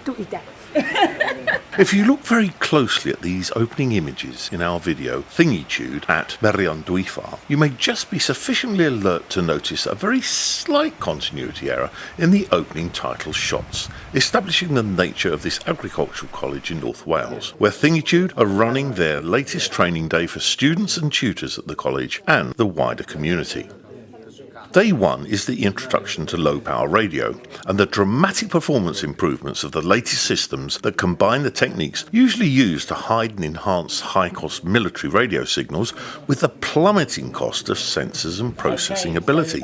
to eat that. If you look very closely at these opening images in our video, Thingitude at Merion-Dwyfar, you may just be sufficiently alert to notice a very slight continuity error in the opening title shots, establishing the nature of this agricultural college in North Wales, where Thingitude are running their latest training day for students and tutors at the college and the wider community. Day one is the introduction to low-power radio and the dramatic performance improvements of the latest systems that combine the techniques usually used to hide and enhance high-cost military radio signals with the plummeting cost of sensors and processing ability.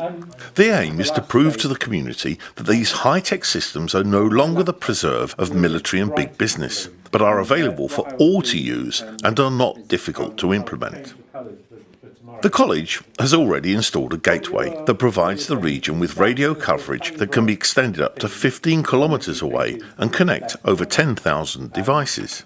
The aim is to prove to the community that these high-tech systems are no longer the preserve of military and big business, but are available for all to use and are not difficult to implement. The college has already installed a gateway that provides the region with radio coverage that can be extended up to 15 kilometres away and connect over 10,000 devices.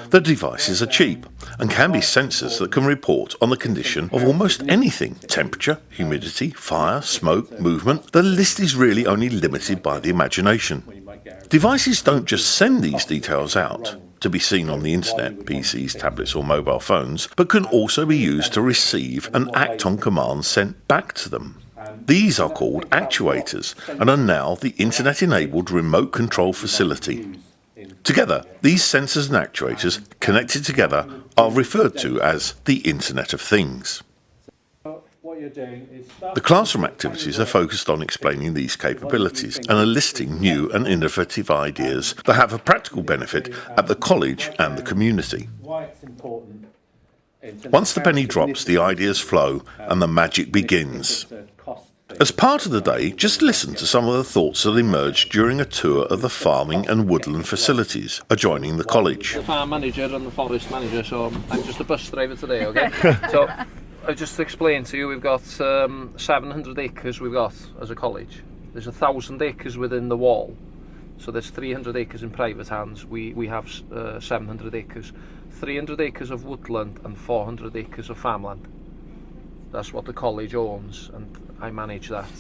The devices are cheap and can be sensors that can report on the condition of almost anything: temperature, humidity, fire, smoke, movement. The list is really only limited by the imagination. Devices don't just send these details out to be seen on the internet, PCs, tablets or mobile phones, but can also be used to receive and act on commands sent back to them. These are called actuators and are now the internet-enabled remote control facility. Together, these sensors and actuators connected together are referred to as the Internet of Things. The classroom activities are focused on explaining these capabilities and are listing new and innovative ideas that have a practical benefit at the college and the community. Once the penny drops, the ideas flow and the magic begins. As part of the day, just listen to some of the thoughts that emerged during a tour of the farming and woodland facilities adjoining the college. The farm manager and the forest manager, so I'm just a bus driver today, okay? So I'll just explain to you, we've got 700 acres we've got as a college. There's 1,000 acres within the wall, so there's 300 acres in private hands. We have 700 acres, 300 acres of woodland and 400 acres of farmland. That's what the college owns, and I manage that.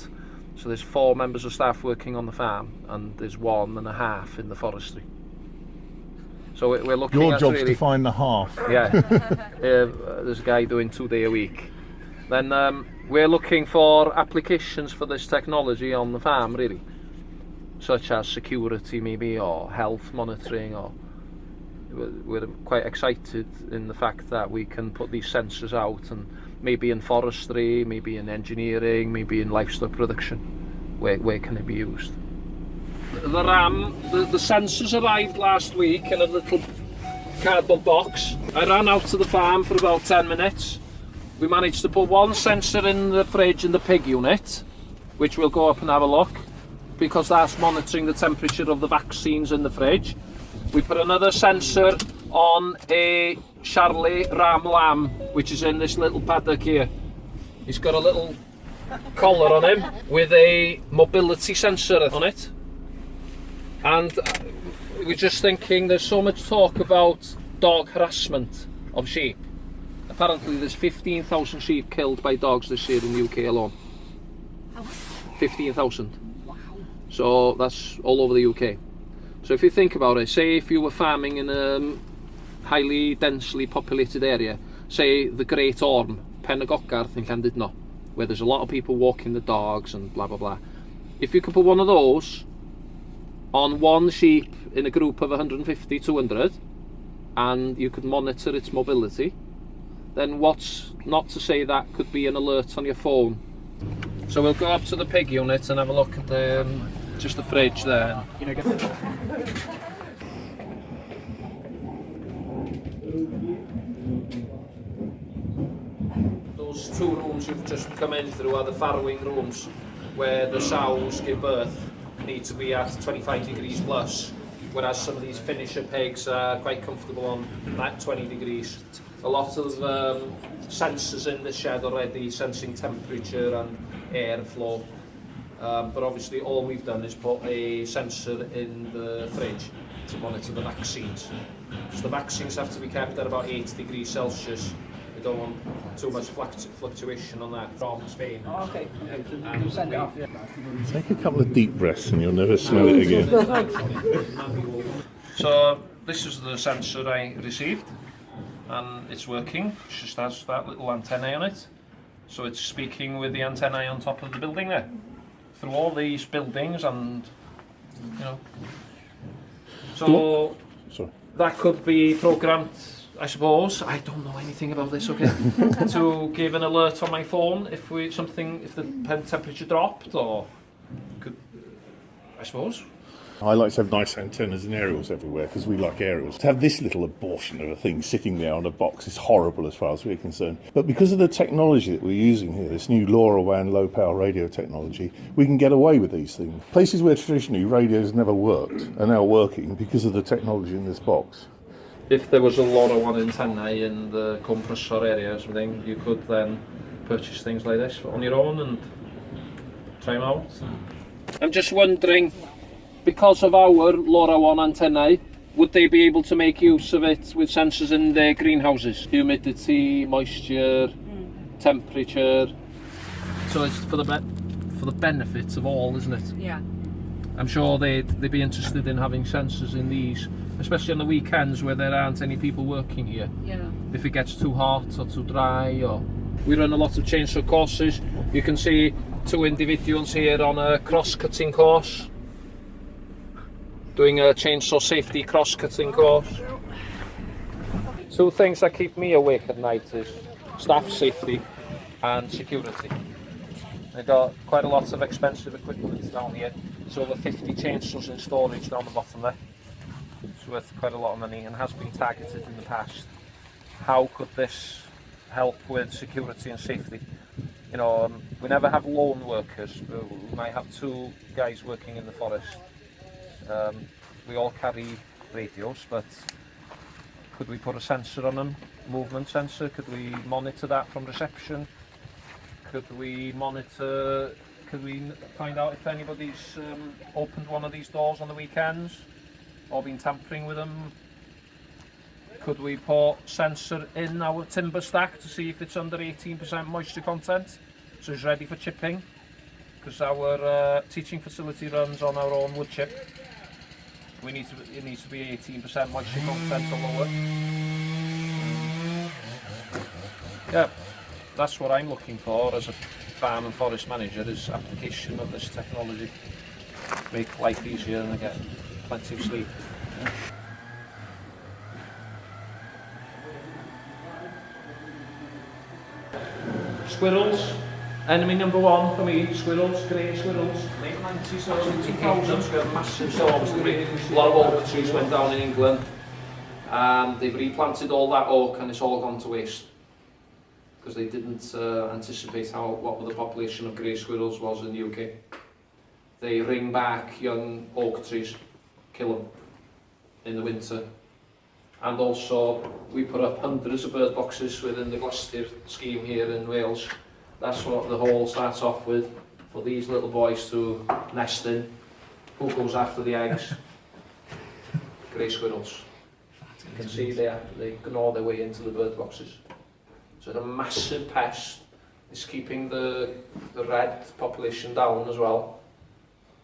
So there's 4 members of staff working on the farm, and there's 1.5 in the forestry. So we're looking Your at job's really, to find the half. Yeah, there's a guy doing 2 days a week. Then we're looking for applications for this technology on the farm, really, such as security maybe, or health monitoring, or we're quite excited in the fact that we can put these sensors out, and maybe in forestry, maybe in engineering, maybe in livestock production. Where can it be used? The RAM, the sensors arrived last week in a little cardboard box. I ran out to the farm for about 10 minutes. We managed to put one sensor in the fridge in the pig unit, which we'll go up and have a look, because that's monitoring the temperature of the vaccines in the fridge. We put another sensor on a Charlie ram lamb, which is in this little paddock here. He's got a little collar on him with a mobility sensor on it. And we're just thinking, there's so much talk about dog harassment of sheep. Apparently there's 15,000 sheep killed by dogs this year in the UK alone. 15,000. So that's all over the UK. So if you think about it, say if you were farming in a highly densely populated area, say the Great Orme, Pen y Gogarth in Llandrillo, where there's a lot of people walking the dogs and blah blah blah. If you could put one of those on one sheep in a group of 150, 200, and you could monitor its mobility, then what's not to say that could be an alert on your phone. So we'll go up to the pig unit and have a look at the just the fridge there. Those 2 rooms you've just come in through are the farrowing rooms, where the sows give birth need to be at 25 degrees plus, whereas some of these finisher pigs are quite comfortable on that 20 degrees. A lot of sensors in the shed already, sensing temperature and airflow, but obviously all we've done is put a sensor in the fridge to monitor the vaccines. So the vaccines have to be kept at about 8 degrees Celsius. We've don't want too much fluctuation on that from Spain. Oh, okay. We'll send it off. Yeah. Take a couple of deep breaths and you'll never smell it again. So this is the sensor I received, and it's working. It just has that little antennae on it. So it's speaking with the antennae on top of the building there. Through all these buildings and, you know. So Sorry. that could be programmed, I suppose. I don't know anything about this, okay? To give an alert on my phone if the temperature dropped, or could, I suppose. I like to have nice antennas and aerials everywhere because we like aerials. To have this little abortion of a thing sitting there on a box is horrible as far as we're concerned. But because of the technology that we're using here, this new LoRaWAN low power radio technology, we can get away with these things. Places where traditionally radios never worked are now working because of the technology in this box. If there was a LoRaWAN antenna in the compressor area or something, you could then purchase things like this on your own and try them out. I'm just wondering, because of our LoRaWAN antennae, would they be able to make use of it with sensors in their greenhouses? Humidity, moisture, temperature. So it's for the benefits of all, isn't it? Yeah. I'm sure they'd be interested in having sensors in these, especially on the weekends where there aren't any people working here. Yeah. If it gets too hot or too dry, or we run a lot of chainsaw courses. You can see two individuals here on a cross-cutting course, doing a chainsaw safety cross-cutting course. Two things that keep me awake at night is staff safety and security. They've got quite a lot of expensive equipment down here. There's over 50 chainsaws in storage down the bottom there. It's worth quite a lot of money and has been targeted in the past. How could this help with security and safety? You know, we never have lone workers. We might have two guys working in the forest. We all carry radios, but could we put a sensor on them? Movement sensor? Could we monitor that from reception? Could we find out if anybody's opened one of these doors on the weekends or been tampering with them? Could we put sensor in our timber stack to see if it's under 18% moisture content, so it's ready for chipping? Because our teaching facility runs on our own wood chip. It needs to be 18% moisture content or lower. Yeah, that's what I'm looking for as a farm and forest manager, is application of this technology. Make life easier and I get plenty of sleep. Squirrels. Enemy number one for me, squirrels, grey squirrels. Late 90s, early 2000s, we had massive storms. A lot of oak trees went down in England. They've replanted all that oak and it's all gone to waste. Because they didn't anticipate what the population of grey squirrels was in the UK. They ring back young oak trees, kill them in the winter. And also, we put up hundreds of bird boxes within the Gloucester scheme here in Wales. That's what the whole starts off with, for these little boys to nest in. Who goes after the eggs? Grey squirrels. You can see they gnaw their way into the bird boxes. So it's a massive pest. It's keeping the red population down as well.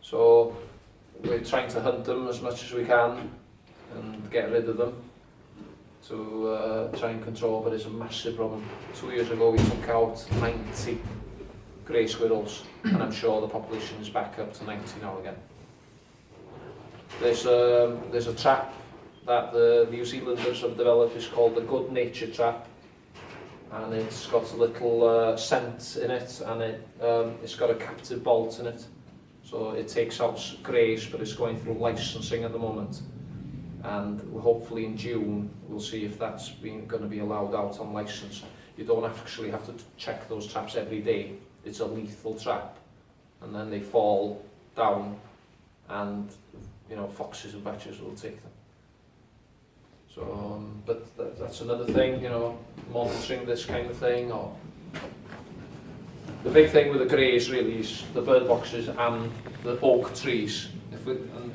So we're trying to hunt them as much as we can and get rid of them to try and control, but it's a massive problem. 2 years ago we took out 90 grey squirrels and I'm sure the population is back up to 90 now again. There's a trap that the New Zealanders have developed. It's called the Good Nature Trap, and it's got a little scent in it, and it's got a captive bolt in it, so it takes out greys, but it's going through licensing at the moment. And hopefully in June we'll see if that's going to be allowed out on license. You don't actually have to check those traps every day. It's a lethal trap, and then they fall down, and foxes and badgers will take them. So, but that's another thing, monitoring this kind of thing. Or the big thing with the greys really is the bird boxes and the oak trees.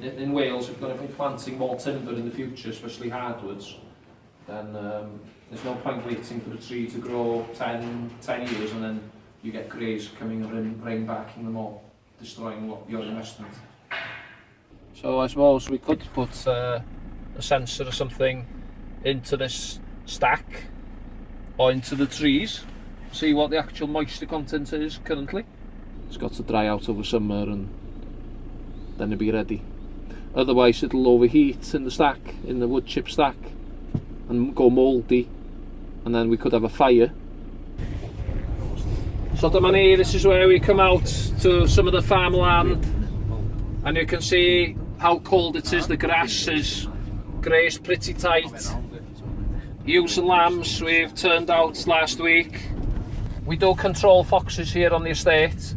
In Wales, if we're going to be planting more timber in the future, especially hardwoods, then there's no point waiting for the tree to grow 10 years and then you get greys coming and rain-backing them all, destroying your investment. So I suppose we could put a sensor or something into this stack or into the trees, see what the actual moisture content is currently. It's got to dry out over summer and then it'll be ready. Otherwise it'll overheat in the stack, in the wood chip stack, and go mouldy, and then we could have a fire. So this is where we come out to some of the farmland, and you can see how cold it is. The grass is grazed pretty tight. Ewes and lambs we've turned out last week. We do control foxes here on the estate,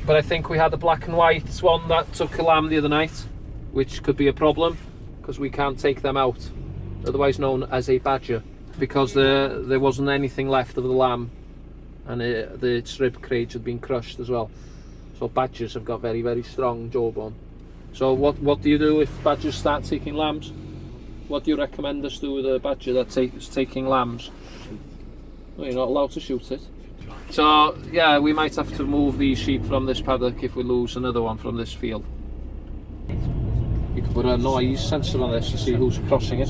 but I think we had a black and white one that took a lamb the other night, which could be a problem because we can't take them out, otherwise known as a badger, because there wasn't anything left of the lamb, and the its rib cage had been crushed as well. So badgers have got very, very strong jawbone. So what do you do if badgers start taking lambs? What do you recommend us do with a badger that is taking lambs? Well, you're not allowed to shoot it. So yeah, we might have to move these sheep from this paddock if we lose another one from this field. You can put a noise sensor on this to see who's crossing it.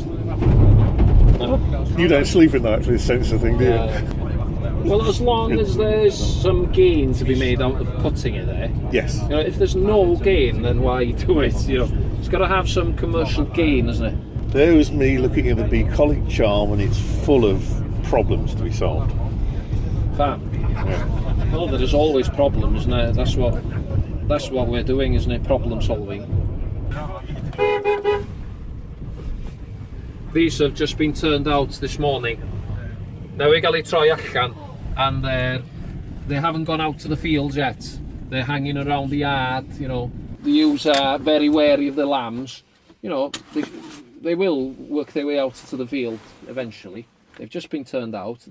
You don't sleep at night for this sensor thing, do you? Well, as long as there's some gain to be made out of putting it there. Yes. You know, if there's no gain, then why do it? You know, it's got to have some commercial gain, isn't it? There was me looking at the bucolic charm, and it's full of problems to be solved. Fam. Yeah. Well, there is always problems, isn't it? That's what we're doing, isn't it? Problem solving. These have just been turned out this morning. Now we got to try allan, and they haven't gone out to the fields yet. They're hanging around the yard. You know, the ewes are very wary of the lambs. You know, they will work their way out to the field eventually. They've just been turned out.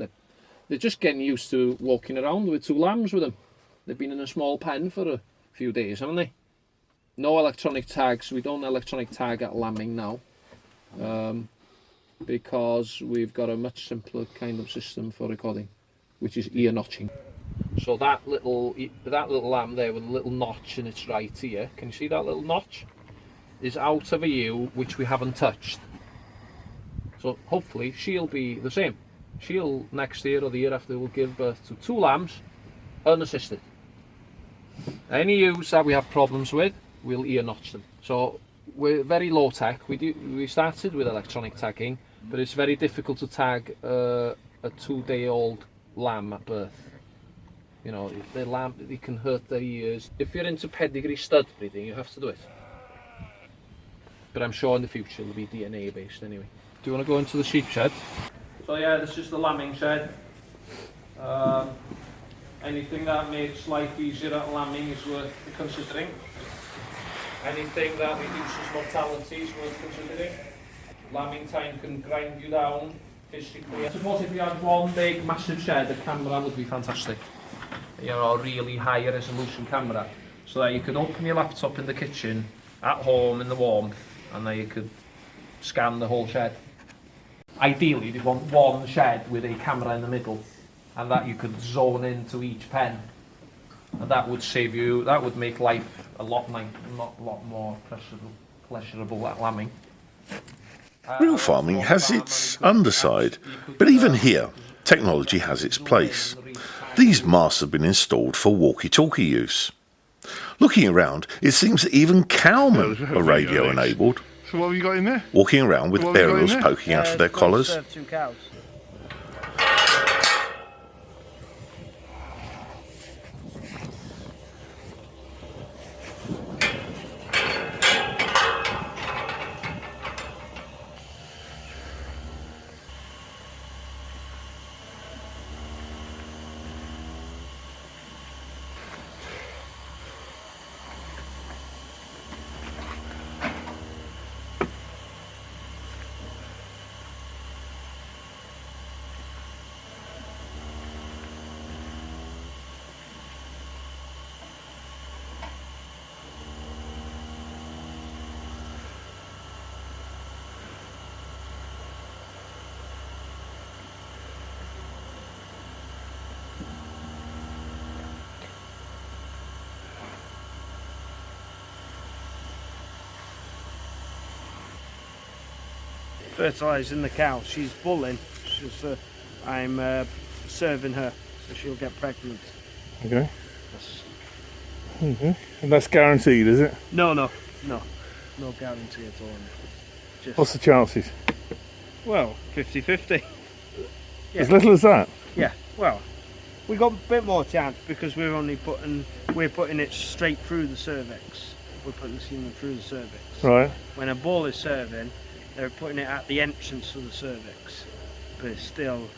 They're just getting used to walking around with two lambs with them. They've been in a small pen for a few days, haven't they? No electronic tags. We don't electronic tag at lambing now, because we've got a much simpler kind of system for recording, which is ear notching. So that little lamb there with a little notch in its right ear, can you see that little notch? Is out of a ewe which we haven't touched. So hopefully she'll be the same. She'll next year or the year after will give birth to two lambs unassisted. Any ewes that we have problems with, we'll ear notch them. So we're very low tech. We started with electronic tagging, but it's very difficult to tag a 2-day-old lamb at birth. You know, if the lamb, it can hurt their ears. If you're into pedigree stud breeding, you have to do it. But I'm sure in the future it'll be DNA based anyway. Do you want to go into the sheep shed? So yeah, this is the lambing shed. Anything that makes life easier at lambing is worth considering. Anything that reduces mortality is worth considering. Lambing time can grind you down physically. I suppose if you had one big massive shed, a camera would be fantastic. You know, a really high resolution camera, so that you could open your laptop in the kitchen at home in the warmth, and then you could scan the whole shed. Ideally, you'd want one shed with a camera in the middle, and that you could zone into each pen, and that would save you. That would make life a lot more pleasurable at lambing. Real farming has its underside, but even here, technology has its place. These masts have been installed for walkie-talkie use. Looking around, it seems that even cowmen are radio-enabled. So what have you got in there? Walking around with aerials poking out of their collars. 2 cows. fertilising the cow. She's bulling. I'm serving her, so she'll get pregnant. Okay. And that's guaranteed, is it? No guarantee at all. Just, What's the chances? well, 50-50. Yeah. As little as that? Yeah. Well, we got a bit more chance because we're putting it straight through the cervix. We're putting the semen through the cervix. Right. When a bull is serving, they're putting it at the entrance of the cervix. But it's still,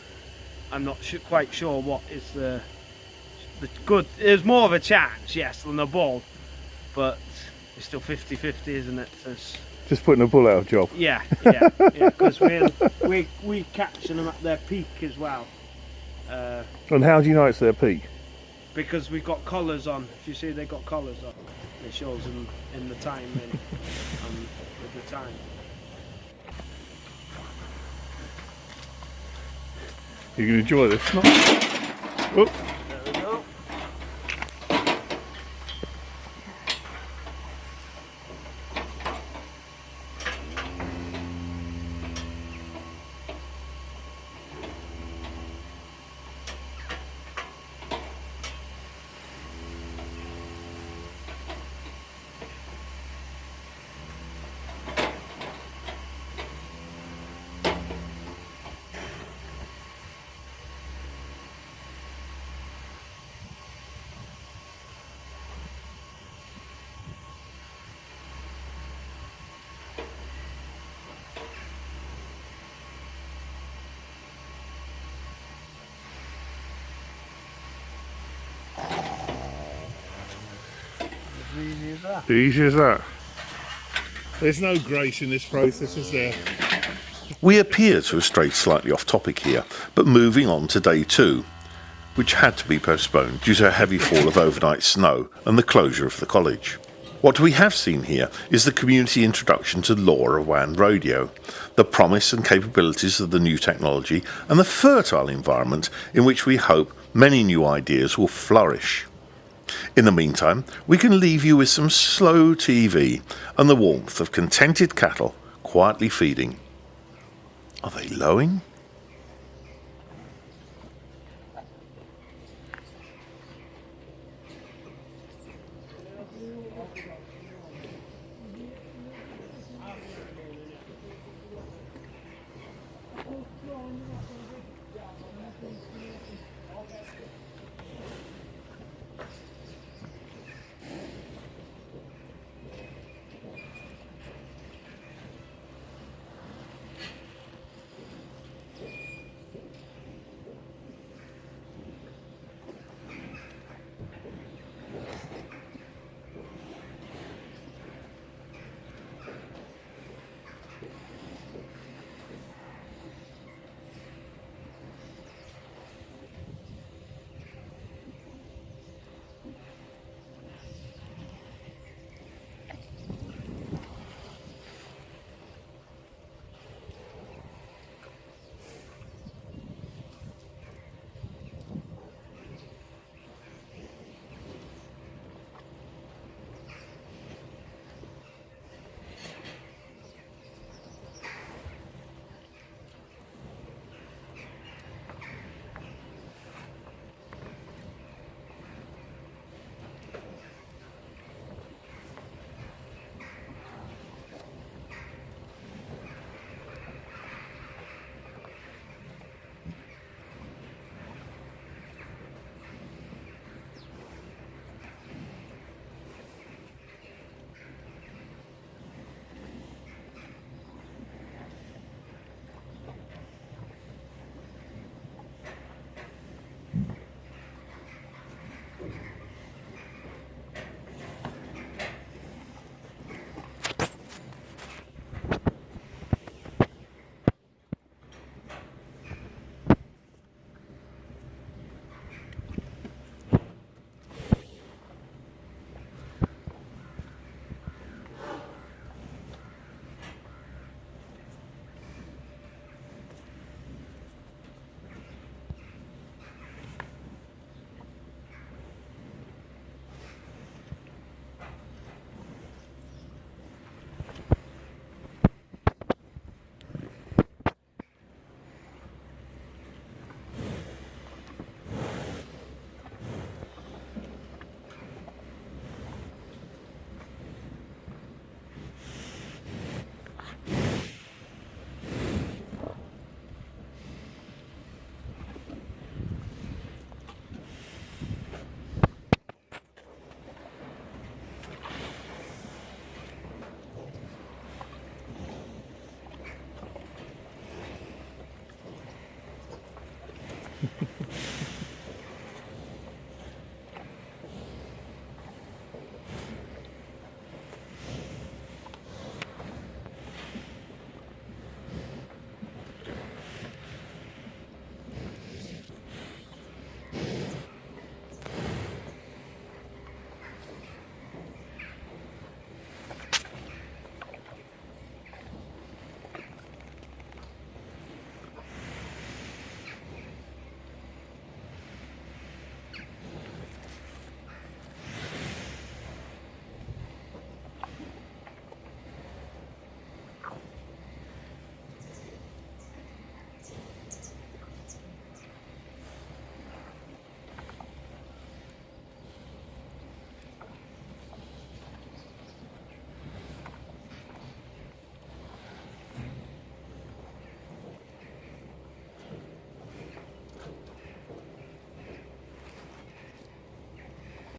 I'm not quite sure what is the good. There's more of a chance, yes, than a bull, but it's still 50-50, isn't it? Just putting a bull out of job. Yeah, because we're catching them at their peak as well. And how do you know it's their peak? Because we've got collars on. If you see they've got collars on, it shows them in the time with the time. You can enjoy this. Oh. There we go. Easy as that. Easy as that. There's no grace in this process, is there? We appear to have strayed slightly off topic here, but moving on to day 2, which had to be postponed due to a heavy fall of overnight snow and the closure of the college. What we have seen here is the community introduction to the lore of Llandrillo, the promise and capabilities of the new technology, and the fertile environment in which we hope many new ideas will flourish. In the meantime, we can leave you with some slow TV and the warmth of contented cattle quietly feeding. Are they lowing?